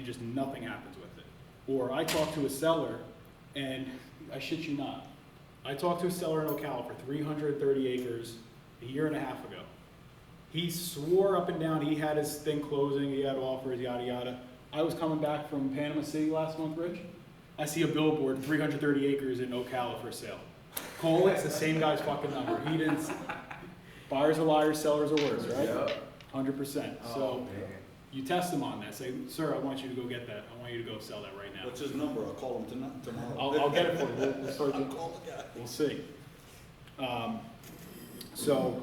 and just nothing happens with it. Or I talk to a seller, and I shit you not, I talked to a seller in Ocala for 330 acres a year and a half ago. He swore up and down he had his thing closing, he had offers, yada yada. I was coming back from Panama City last month, Rich. I see a billboard, 330 acres in Ocala for sale. Cole, it's the same guy's fucking number. He didn't. Buyers are liars, sellers are worse, right? Yep. 100%. Oh, So man. you test them on that. Say, sir, I want you to go get that. I want you to go sell that right now. What's his number? I'll call him tomorrow. I'll get it for you. We'll start I'll call the guy. We'll see. So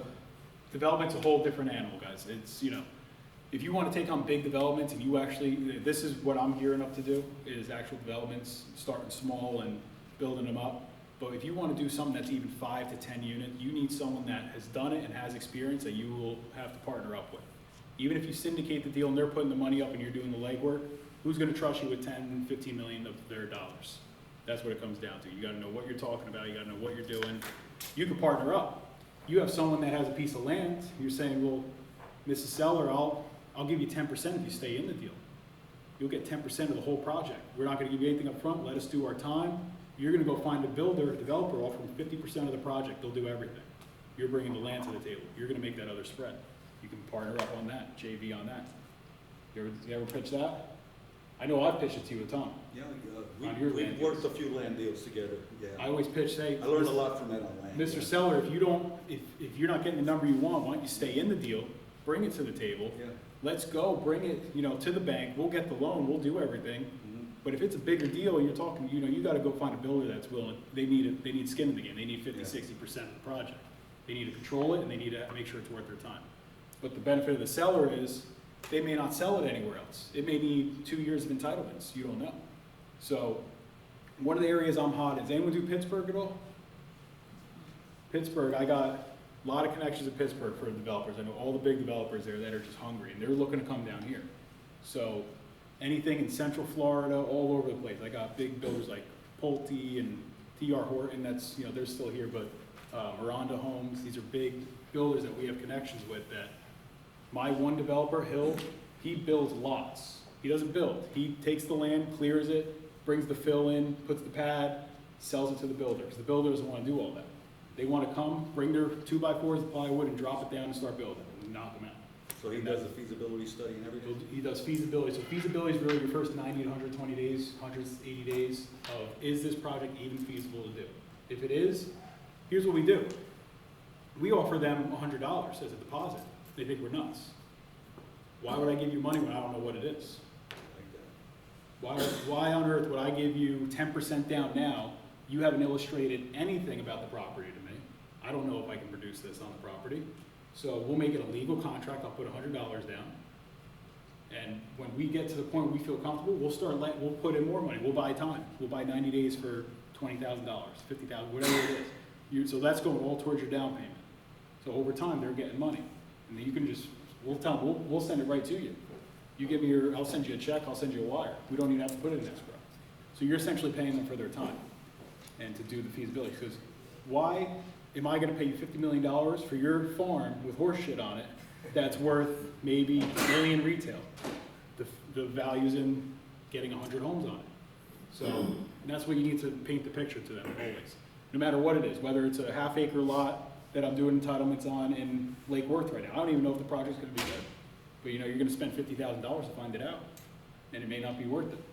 development's a whole different animal, guys. It's, you know, if you want to take on big developments and you actually, this is what I'm gearing up to do, is actual developments, starting small and building them up. But if you want to do something that's even 5 to 10 units, you need someone that has done it and has experience that you will have to partner up with. Even if you syndicate the deal and they're putting the money up and you're doing the legwork, who's going to trust you with 10, 15 million of their dollars? That's what it comes down to. You got to know what you're talking about. You got to know what you're doing. You can partner up. You have someone that has a piece of land. You're saying, well, Mrs. Seller, I'll give you 10% if you stay in the deal. You'll get 10% of the whole project. We're not going to give you anything up front. Let us do our time. You're going to go find a builder, developer, offering 50% of the project. They'll do everything. You're bringing the land to the table. You're going to make that other spread. You can partner up on that, JV on that. You ever pitch that? I know I've pitched it to you a ton. Yeah, On your we've land worked a deals. few land deals together, yeah. I always pitch, say, I learned a lot from that on land. Mr. Seller, if you're not getting the number you want, why don't you stay in the deal, bring it to the table. Yeah. Let's go, bring it, to the bank. We'll get the loan, we'll do everything. Mhm. But if it's a bigger deal and you're talking, you got to go find a builder that's willing. They need skin in the game. They need 50, Yeah. 60% of the project. They need to control it and they need to make sure it's worth their time. But the benefit of the seller is they may not sell it anywhere else. It may need 2 years of entitlements. You don't know. So one of the areas I'm hot is, anyone do Pittsburgh at all? Pittsburgh, I got a lot of connections in Pittsburgh for developers. I know all the big developers there that are just hungry and they're looking to come down here. So anything in Central Florida, all over the place. I got big builders like Pulte and TR Horton, that's, they're still here, but Miranda Homes, these are big builders that we have connections with that my one developer, Hill, he builds lots. He doesn't build. He takes the land, clears it, brings the fill in, puts the pad, sells it to the builder, because the builder doesn't want to do all that. They want to come, bring their 2x4s of plywood and drop it down and start building and knock them out. So he does a feasibility study and everything? He does feasibility. So feasibility is really your first 90 to 120 days, 180 days of, is this project even feasible to do? If it is, here's what we do. We offer them $100 as a deposit. They think we're nuts. Why would I give you money when I don't know what it is? Like that. Why on earth would I give you 10% down now? You haven't illustrated anything about the property to me. I don't know if I can produce this on the property. So we'll make it a legal contract. I'll put $100 down. And when we get to the point where we feel comfortable, we'll put in more money. We'll buy time. We'll buy 90 days for $20,000, $50,000, whatever it is. So that's going all towards your down payment. So over time, they're getting money. And then you can we'll tell them, we'll send it right to you. You give me I'll send you a check, I'll send you a wire. We don't even have to put it in escrow. So you're essentially paying them for their time and to do the feasibility. Because why am I gonna pay you $50 million for your farm with horse shit on it that's worth maybe $1 million retail? The value's in getting 100 homes on it. So and that's what you need to paint the picture to them always. No matter what it is, whether it's a half-acre lot that I'm doing entitlements on in Lake Worth right now. I don't even know if the project's gonna be good. But you're gonna spend $50,000 to find it out. And it may not be worth it.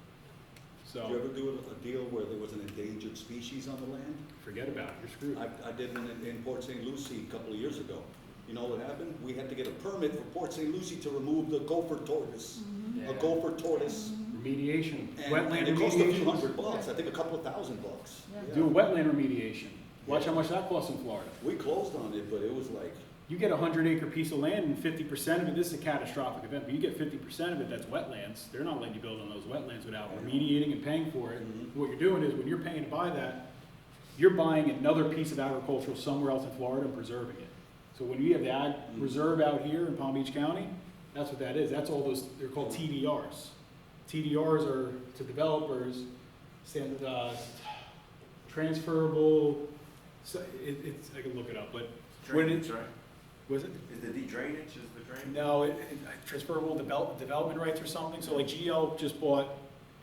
So. Did you ever do a deal where there was an endangered species on the land? Forget about it, you're screwed. I did one in Port St. Lucie a couple of years ago. You know what happened? We had to get a permit for Port St. Lucie to remove the gopher tortoise. Yeah. A gopher tortoise. Remediation, And wetland it cost a few remediation. $100, I think a couple of $1,000. Yeah. Do a wetland remediation. Watch how much that costs in Florida. We closed on it, but it was like, You get a 100-acre piece of land and 50% of it, this is a catastrophic event, but you get 50% of it that's wetlands. They're not letting you build on those wetlands without remediating and paying for it. Mhm. What you're doing is when you're paying to buy that, you're buying another piece of agricultural somewhere else in Florida and preserving it. So when you have the ag reserve out here in Palm Beach County, that's what that is. That's all those, they're called TDRs. TDRs are to developers, transferable, so it's, I can look it up, but when Drainage, right? Was it? Is the drainage, is the drainage? No, transferable development rights or something. So like GL just bought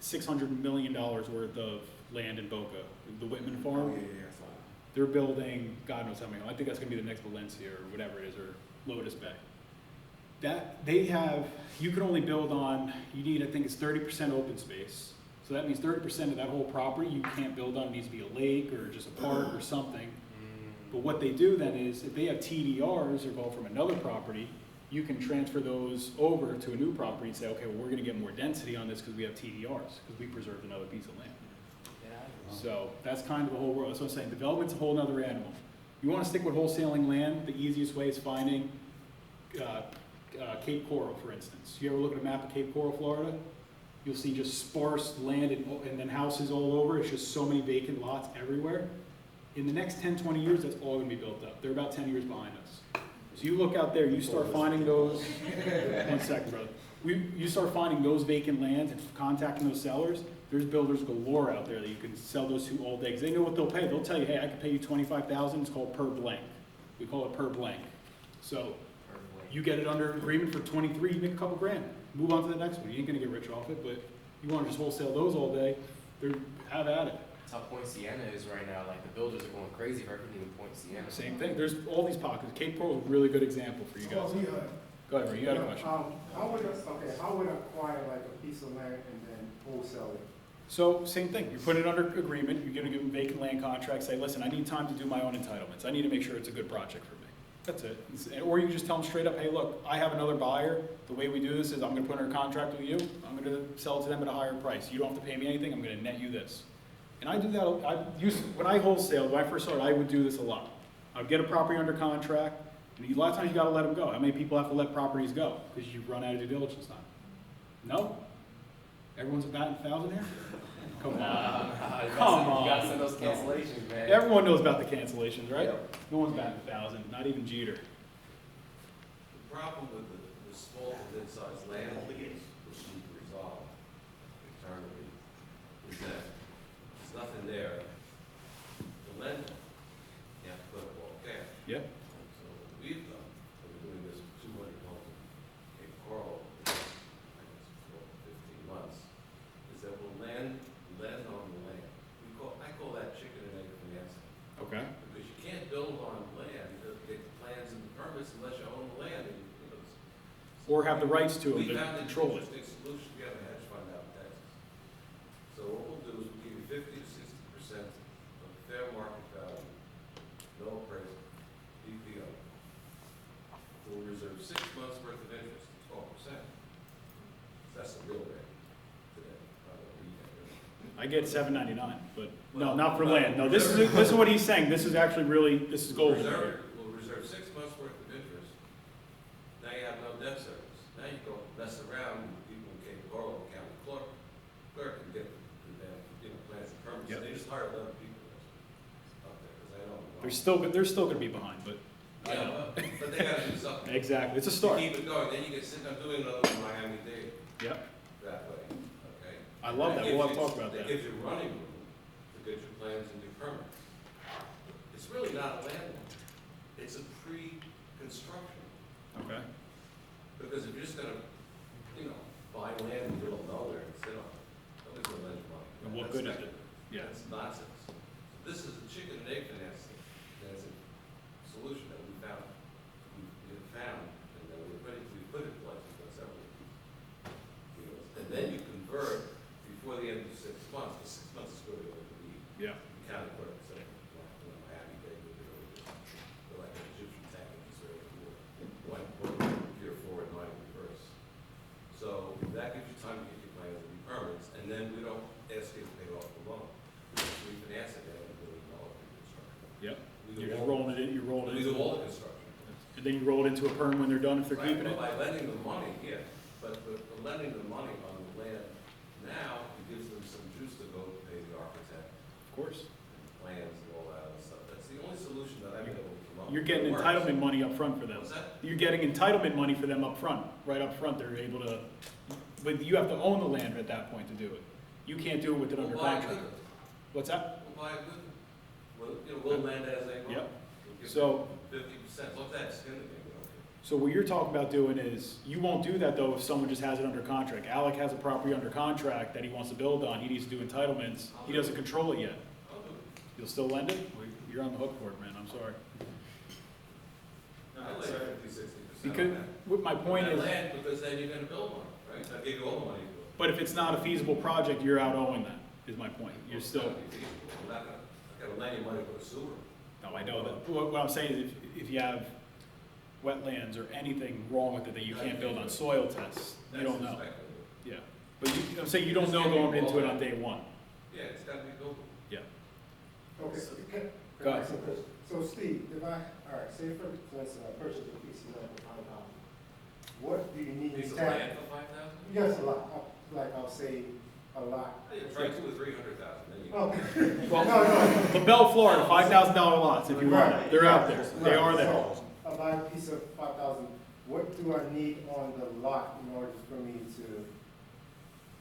$600 million worth of land in Boca, the Whitman Oh, farm. yeah, I saw that. They're building, God knows how many. I think that's gonna be the next Valencia or whatever it is, or Lotus Bay. That, they have, you can only build on, you need, I think it's 30% open space. So that means 30% of that whole property you can't build on. It needs to be a lake or just a park or something. But what they do then is, if they have TDRs or go from another property, you can transfer those over to a new property and say, okay, well, we're gonna get more density on this because we have TDRs, because we preserved another piece of land. So that's kind of the whole world. That's what I'm saying. Development's a whole nother animal. You wanna stick with wholesaling land, the easiest way is finding Cape Coral, for instance. You ever look at a map of Cape Coral, Florida? You'll see just sparse land and then houses all over. It's just so many vacant lots everywhere. In the next 10, 20 years, that's all gonna be built up. They're about 10 years behind us. So you look out there, you start finding those, one second, brother. You start finding those vacant lands and contacting those sellers. There's builders galore out there that you can sell those to all day, because they know what they'll pay. They'll tell you, hey, I can pay you $25,000, it's called per blank. We call it per blank. So you get it under agreement for 23, you make a couple grand. Move on to the next one. You ain't gonna get rich off it, but you wanna just wholesale those all day, have at it. That's how Point Siena is right now. Like, the builders are going crazy for everything in Point Siena. Same thing. There's all these pockets. Cape Coral is a really good example for you guys. Go ahead, Ray, you got a question. How would I acquire like a piece of land and then wholesale it? So, same thing. You put it under agreement, you're gonna give them vacant land contracts, say, listen, I need time to do my own entitlements. I need to make sure it's a good project for me. That's it. Or you just tell them straight up, hey, look, I have another buyer. The way we do this is I'm gonna put under contract with you. I'm gonna sell it to them at a higher price. You don't have to pay me anything. I'm gonna net you this. And I do that, when I wholesaled, when I first started, I would do this a lot. I'd get a property under contract, and a lot of times you gotta let them go. How many people have to let properties go? Because you run out of due diligence time. No? Everyone's a batting 1,000 here? Come on. Come on. You gotta send those cancellations, man. Everyone knows about the cancellations, right? No one's batting 1,000, not even Jeter. The problem with the small to mid-sized land lease, which we can resolve internally, is that there's nothing there. The lender, you have to put up all cash. Yep. So what we've done, we're doing this 200 homes in Cape Coral, I guess, for 15 months, is that we'll lend on the land. I call that chicken and egg financing. Okay. Because you can't build on land, get plans and permits unless you own the land. And, you know, Or have the rights to we it, found to an control it. interesting solution. We have a hedge fund out in Texas. So what we'll do is we'll give you 50 to 60% of the fair market value, no appraisal, BPO. We'll reserve 6 months worth of interest, 12%. That's the real rate today. Not what we get. I get $7.99, but no, not for land. No, this is what he's saying. This is actually really, this is gold. We'll reserve 6 months worth of interest. Now you have no debt service. Now you go mess around with people in Cape Coral, county clerk and get the damn, plans and permits. Yep. They just hire 11 people out there, because they don't know. They're still gonna be behind, but I Yeah, know. but they gotta do something. Exactly. It's a To start. keep it going, then you can sit down doing another one in Miami-Dade Yep. that way, okay? I love that. We'll have to talk about That that. gives you running room to get your plans and your permits. It's really not a land loan. It's a pre-construction. Okay. Because if you're just gonna, buy land in the middle of nowhere and sit on it, nobody's gonna lend you money. And what That's good is it? speculative. Yeah. That's nonsense. So this is the chicken and egg financing solution that we found. We found, and then we put it in place, we've done several of these deals. And then you convert before the end of 6 months, because 6 months is really what we need. Yeah. The county clerk said, Miami Dade, they're like an Egyptian tank in this area of war. One year forward, 9 reverse. So that gives you time to get your plans and your permits, and then we don't ask you to pay off the loan. We just refinance it at $1 billion reconstruction. Yep. We do You're just all- rolling it in. You're rolling We it. do all the construction. And then you roll it into a perm when they're done if they're Right, keeping it. but by lending the money, yeah, but lending the money on the land now, it gives them some juice to go to pay the architect, Of course. and plans and all that other stuff. That's the only solution that I've been able to come up with. You're getting It works. entitlement money up front for them. What's that? You're getting entitlement money for them up front. Right up front, they're able to, but you have to own the land at that point to do it. You can't do it with it under We'll buy it contract. with them. What's that? We'll buy it with them. We'll land as they grow. Yep. We'll give So- them 50%. Look at that skin again, So what you're talking about doing is, you won't do that though if someone just has it under contract. Alec has a property under contract that he wants to build on, he needs to do entitlements, he doesn't control it yet. I'll do it. You'll still lend it? Well, you're on the hook for it, man, I'm sorry. I'll lay 50, 60% Because, on that. what my point On that is, land, because then you're gonna build on it, right? I gave you all the money to do it. but if it's not a feasible project, you're out owing that, is my point. You're It's still, gotta be feasible. I'm not gonna, I gotta lend you money for the sewer. no, I know that. What I'm saying is, if you have wetlands or anything wrong with it that you can't build on soil tests, you don't know. That's speculative. Yeah, but you, I'm saying you don't know going into it on day one. Yeah, it's gotta be built. Yeah. Okay, Go ahead. so Steve, if I, all right, say for instance, I purchase a piece of land for $5,000, what do you need Piece to of tax? land for 5,000? Yes, a lot, like I'll say, a lot. Yeah, try 2 or 300,000, then you. Okay. Well, No, LaBelle, Florida, $5,000 lots if you want it. Right. They're out there. They Right. are there. So, I buy a piece of 5,000, what do I need on the lot in order for me to?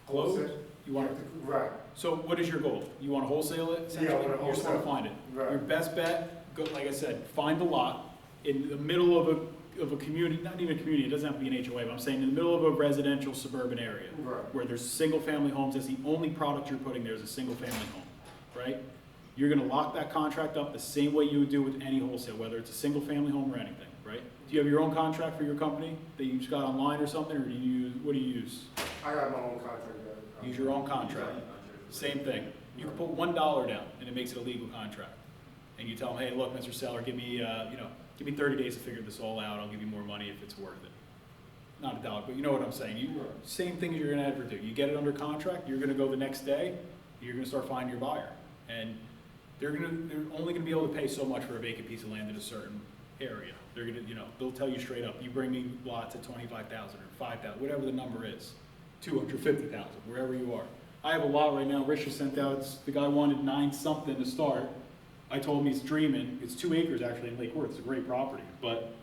Close? wholesale? You want it? Right, So what is your goal? You want to wholesale it? Yeah, I wanna You just want to wholesale. find it. Your right, best bet, go, like I said, find the lot in the middle of a community, not even a community, it doesn't have to be an HOA, but I'm saying in the middle of a residential suburban area right, where there's single-family homes, that's the only product you're putting there is a single-family home, right? You're gonna lock that contract up the same way you would do with any wholesale, whether it's a single-family home or anything, right? Do you have your own contract for your company that you just got online or something, or do you use, what do you use? I got my own contract. Use your own contract. Same thing. You can put $1 down and it makes it a legal contract. And you tell them, hey, look, Mr. Seller, give me, give me 30 days to figure this all out. I'll give you more money if it's worth it. Not $1, but you know what I'm saying. You, Right. same thing as you're gonna ever do. You get it under contract, you're gonna go the next day, you're gonna start finding your buyer. And they're only gonna be able to pay so much for a vacant piece of land in a certain area. They're gonna, they'll tell you straight up, you bring me lots at 25,000 or 5,000, whatever the number is, 250,000, wherever you are. I have a lot right now, Rich just sent out, the guy wanted 9 something to start. I told him he's dreaming, it's 2 acres actually in Lake Worth, it's a great property, but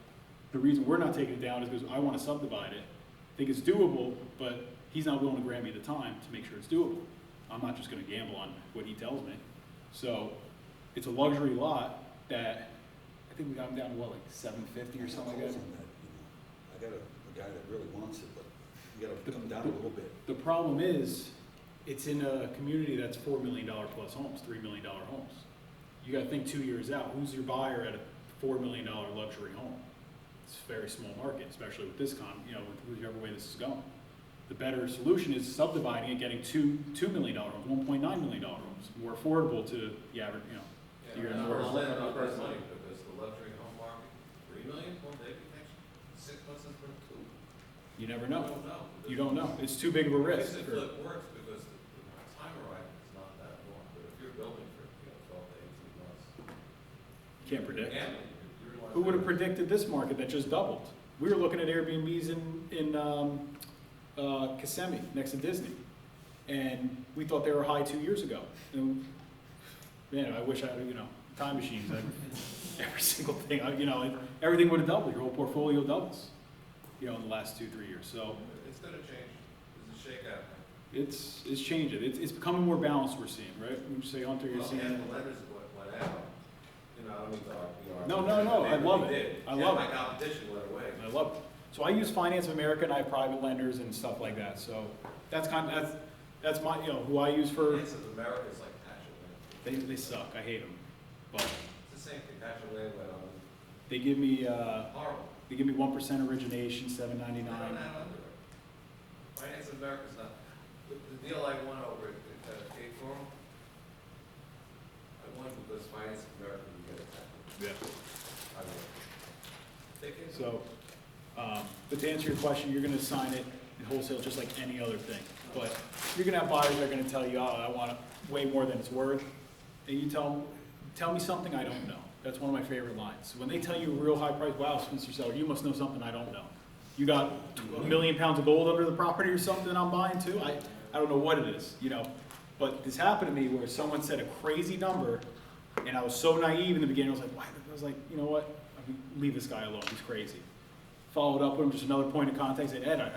the reason we're not taking it down is because I wanna subdivide it. I think it's doable, but he's not willing to grant me the time to make sure it's doable. I'm not just gonna gamble on what he tells me. So, it's a luxury lot that, I think we got him down to what, like 750 or something like that? I got a guy that really wants it, but you gotta come down a little bit. The problem is, it's in a community that's $4 million plus homes, $3 million homes. You gotta think 2 years out, who's your buyer at a $4 million luxury home? It's a very small market, especially with this with whichever way this is going. The better solution is subdividing and getting $2 million homes, $1.9 million homes, more affordable to the average, Yeah, you're and in I'm the not worst. landing on that money because the luxury home market, 3 million, one day protection, 6 months is for 2. You never I know. don't know. You don't know. It's too big of a risk. Fix it for- flip works because the time horizon is not that long, but if you're building for, 12 to 18 months. Can't predict. Gambling, you're Who would have predicted this market that just doubled? We were looking at Airbnbs in Kissimmee, next to Disney, and we thought they were high 2 years ago. And, man, I wish I had, time machines. Every single thing, everything would have doubled. Your whole portfolio doubles, in the last 2-3 years. So It's gonna change. There's a shakeout. it's changing. It's becoming more balanced. We're seeing, right? When you say Hunter, you're Well, seeing. and the lenders went out. I don't mean to argue. No, I love it. They did. I love And it. my competition went away. I love it. So I use Finance of America and I have private lenders and stuff like that. So that's that's my, who I use for, Finance of America is like Patch Land. they suck. I hate them. But It's the same thing, Patch Land went on, they give me, horrible. 1% origination, $7.99. They're not under it. Finance of America's not, the deal I won over at Cape Coral, I won because Finance of America would get it. Yeah. I won. They can. So, but to answer your question, you're gonna sign it in wholesale just like any other thing. But you're gonna have buyers that are gonna tell you, oh, I want it way more than it's worth. And you tell me something I don't know. That's one of my favorite lines. When they tell you a real high price, wow, Mr. Seller, you must know something I don't know. You got 1 million pounds of gold under the property or something I'm buying too? I don't know what it is, But this happened to me where someone said a crazy number, and I was so naive in the beginning. I was like, why? I was like, you know what? Leave this guy alone. He's crazy. Followed up with him, just another point of contact. Said, Ed, I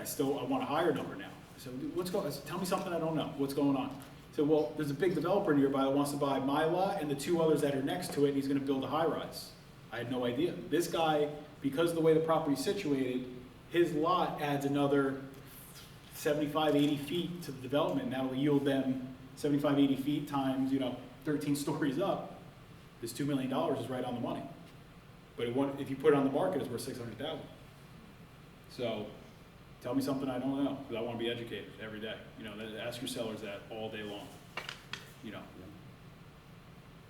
want a higher number now. I said, what's going on? Tell me something I don't know. What's going on? He said, well, there's a big developer nearby that wants to buy my lot and the 2 others that are next to it, and he's going to build a high rise. I had no idea. This guy because of the way the property's situated, his lot adds another 75, 80 feet to the development. That will yield them 75, 80 feet times, 13 stories up. This $2 million is right on the money. But if you put it on the market, it's worth 600,000. So, tell me something I don't know, because I want to be educated every day. Ask your sellers that all day long.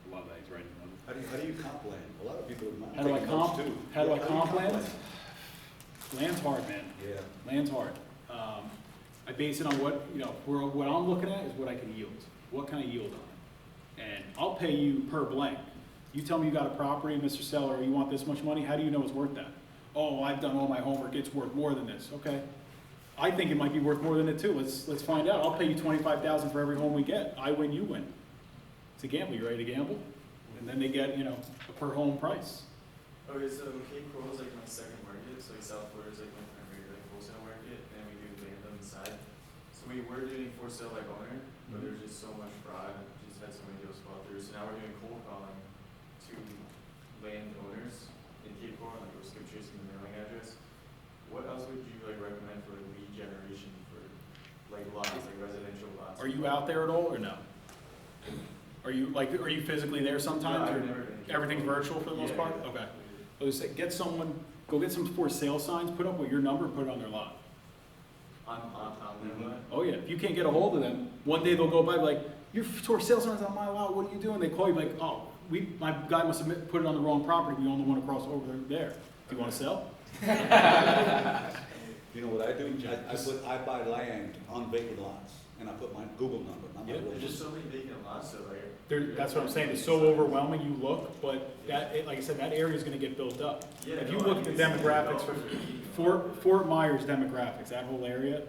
A lot of that he's writing down. How do you comp land? A lot of people are How do I taking notes comp? too. How do I Yeah, comp land? Land's hard, man. Yeah. Land's hard. I base it on what I'm looking at is what I can yield. What can I yield on it? And I'll pay you per blank. You tell me you got a property, Mr. Seller, you want this much money, how do you know it's worth that? Oh, I've done all my homework, it's worth more than this. Okay. I think it might be worth more than it too. Let's find out. I'll pay you $25,000 for every home we get. I win, you win. It's a gamble. You ready to gamble? And then they get, a per home price. Okay, so Cape Coral is like my second market, so like South Florida is like my primary wholesale market, and we do land on the side. So we were doing for sale by owner, but there was just so much fraud, just had so many deals fall through. So now we're doing cold calling to landowners in Cape Coral, like we're skip tracing the mailing address. What else would you like recommend for like lead generation for like lots, like residential lots? Are you out there at all or no? Are you physically there sometimes? No, I've or never been. everything's virtual for the most Yeah, part? yeah. Okay. I was say, go get some for sale signs, put up with your number, put it on their lot. On their lot? Oh yeah, if you can't get a hold of them, one day they'll go by like, your for sale sign's on my lot, what are you doing? They call you like, oh, my guy must have put it on the wrong property, we own the one across over there. Do you want to sell? You know what I do? I buy land on vacant lots, and I put my Google number, not my Yeah. real There's just name. so many vacant lots, so like. That's what I'm saying, it's so overwhelming, you look, but like I said, that area's gonna get built up. Yeah, If you no, look I at the mean, it's demographics like for Fort Myers demographics, that whole area,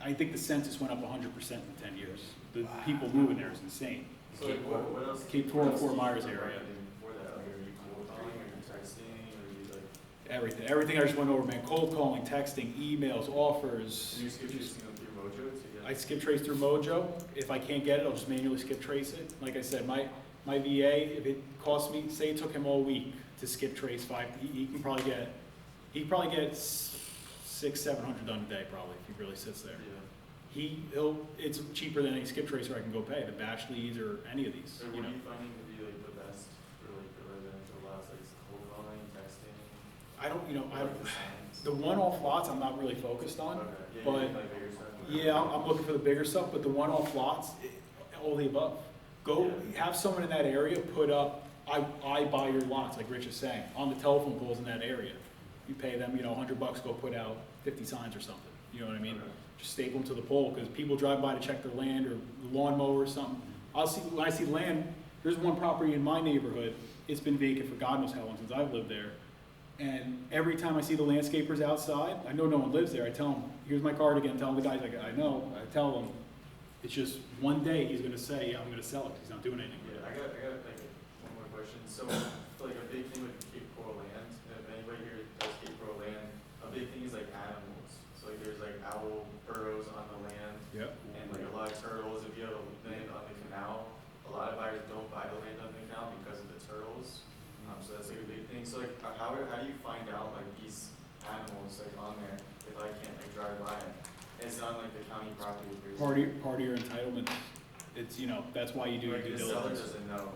I think the census went up 100% in 10 years. The people moving there is insane. So like, what else? Cape Coral, Fort Myers area. For that, like, are you cold calling, are you texting, or are you like, Everything I just went over, man, cold calling, texting, emails, offers. do you skip tracing them through Mojo to get? I skip trace through Mojo. If I can't get it, I'll just manually skip trace it. Like I said, my VA, if it costs me, say it took him all week to skip trace he can probably get 600-700 done a day probably if he really sits there. Yeah. It's cheaper than any skip tracer I can go pay, the batch leads or any of these. So what are you finding to be like the best for like the residential lots, like cold calling, texting? I don't, Like the signs? the one-off lots I'm not really focused on. Okay, yeah, but- you mean like bigger stuff? Yeah, I'm looking for the bigger stuff, but the one-off lots, all the above. Go, have someone in that area put up, I buy your lots, like Rich is saying, on the telephone poles in that area. You pay them, $100, go put out 50 signs or something, you know what I mean? Okay. Just staple them to the pole, because people drive by to check their land or lawnmower or something. When I see land, there's one property in my neighborhood, it's been vacant for God knows how long since I've lived there. And every time I see the landscapers outside, I know no one lives there, I tell them, here's my card again, tell the guys, like, I know, I tell them, it's just one day he's gonna say, yeah, I'm gonna sell it, he's not doing anything with Yeah, it. I got like one more question. So like a big thing with Cape Coral land, if anybody here does Cape Coral land, a big thing is like animals. So like there's like owl burrows on the land Yep. and like a lot of turtles. If you have a land on the canal, a lot of buyers don't buy the land on the canal because of the turtles. So that's like a big thing. So like how do you find out like these animals like on there if I can't like drive by it? And it's not like the county property. Part of your entitlement, it's, that's why you do your Like due the seller diligence. doesn't know,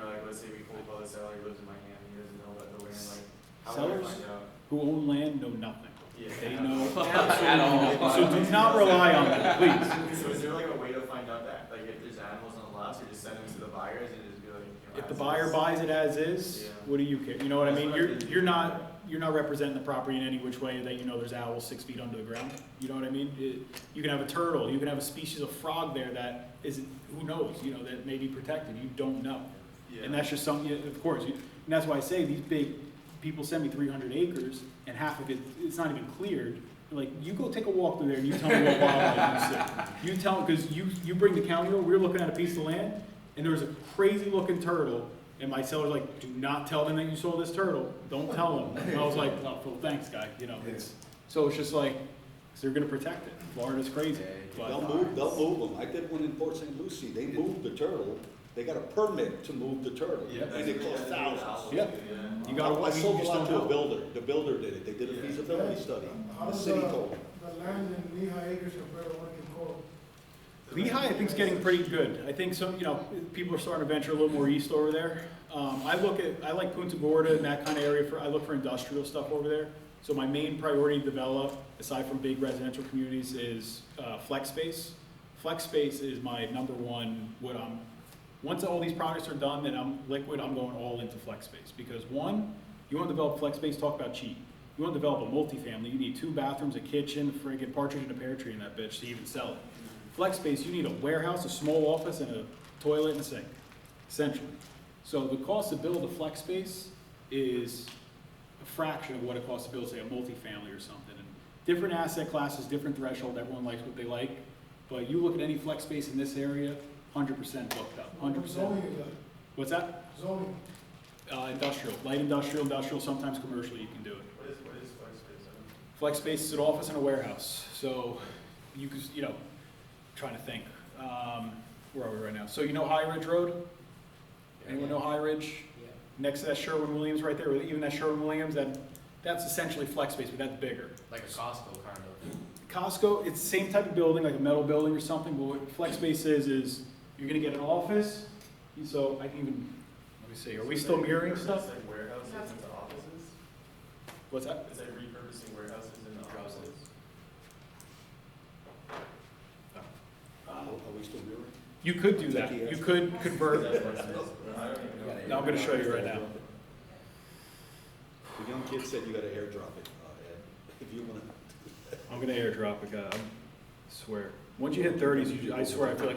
like let's say we cold call the seller, he lives in Miami, he doesn't know about the land, like, how would I Sellers? find out? Who own land know nothing. Yeah. They know At all. So do not rely on that, please. So is there like a way to find out that, like if there's animals on the lots, or just send them to the buyers and just be like, If the as buyer is? buys it as is, Yeah. what do you care? You know what I That's mean? what I did. You're not representing the property in any which way that there's owls 6 feet under the ground. You know what I mean? You can have a turtle, you can have a species of frog there that isn't, who knows, that may be protected. You don't know. Yeah. And that's just something, of course, and that's why I say these big, people send me 300 acres and half of it, it's not even cleared. Like, you go take a walk through there and you tell me what wildlife you see. You tell, because you bring the county over, we're looking at a piece of land and there was a crazy looking turtle and my seller's like, do not tell them that you sold this turtle. Don't tell them. And I was like, oh, well, thanks, guy. So it's just like, because they're gonna protect it. Florida's crazy. but- They'll move them. I did one in Port St. Lucie. They moved the turtle. They got a permit to move the turtle. Yeah. And it cost thousands. Yeah. You gotta, I you sold a just lot don't to a know. builder. The builder did it. They did a feasibility study. How The does city told them. the land in Lehigh Acres compare to one in Coral? Lehigh, I think, is getting pretty good. I think some, people are starting to venture a little more east over there. I like Punta Gorda and that kind of area I look for industrial stuff over there. So my main priority to develop, aside from big residential communities, is flex space. Flex space is my number one, once all these projects are done and I'm liquid, I'm going all into flex space. Because one, you want to develop flex space, talk about cheap. You want to develop a multifamily, you need 2 bathrooms, a kitchen, friggin' partridge in a pear tree in that bitch to even sell it. Flex space, you need a warehouse, a small office, and a toilet and a sink, essentially. So the cost to build a flex space is a fraction of what it costs to build, say, a multifamily or something. And different asset classes, different threshold, everyone likes what they like. But you look at any flex space in this area, 100% booked up, 100%. Zoning is that? What's that? Zoning. Industrial, light industrial, sometimes commercial, you can do it. What is flex space? Flex space is an office and a warehouse. So you could, trying to think, where are we right now? So you know High Ridge Road? Anyone know High Ridge? Yeah. Next to that Sherwin-Williams right there, or even that Sherwin-Williams, that's essentially flex space, but that's bigger. Like a Costco kind of. Costco, it's the same type of building, like a metal building or something, but what flex space is you're gonna get an office, so I can even, let me see, are we still mirroring stuff? It's like warehouses into offices? What's that? It's like repurposing warehouses into offices? Are we still mirroring? You could do that, you could convert. I don't even know. No, I'm gonna show you right now. The young kid said you gotta airdrop it, Ed, if you wanna. I'm gonna airdrop it, I swear. Once you hit 30s, I swear, I feel like I'm